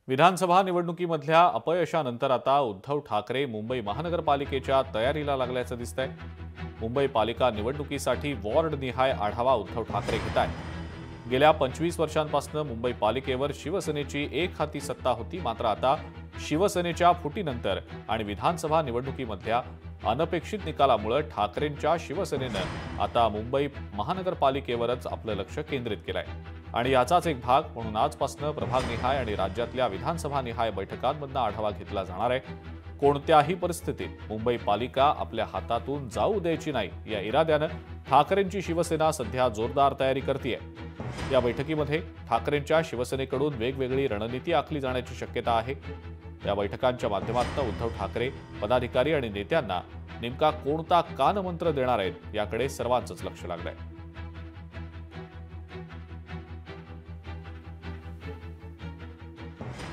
विधानसभा निवडणुकीमधल्या अपयशानंतर आता उद्धव ठाकरे मुंबई महानगरपालिकेच्या तयारीला लागल्याचं दिसतंय। मुंबई पालिका निवडणुकीसाठी वॉर्डनिहाय आढावा उद्धव ठाकरे घेत आहेत। गेल्या 25 वर्षांपासून मुंबई पालिकेवर शिवसेनेची एक हाती सत्ता होती, मात्र आता शिवसेनेच्या फुटीनंतर आणि विधानसभा निवडणुकीमधल्या अनपेक्षित निकालामुळे ठाकरेंच्या शिवसेनेनं आता मुंबई महानगरपालिकेवरच आपलं लक्ष केंद्रित केलंय आणि याचाच एक भाग म्हणून आजपासून प्रभागनिहाय आणि राज्यातल्या विधानसभानिहाय बैठकांमधून आढावा घेतला जाणार आहे। कोणत्याही परिस्थितीत मुंबई पालिका आपल्या हातातून जाऊ द्यायची नाही या इराद्यानं ठाकरेंची शिवसेना सध्या जोरदार तयारी करतेय। या बैठकीमध्ये ठाकरेंच्या शिवसेनेकडून वेगवेगळी रणनीती आखली जाण्याची शक्यता आहे। या बैठकांच्या माध्यमातून उद्धव ठाकरे पदाधिकारी आणि नेत्यांना नेमका कोणता कानमंत्र देणार आहेत याकडे सर्वांचंच लक्ष लागलंय।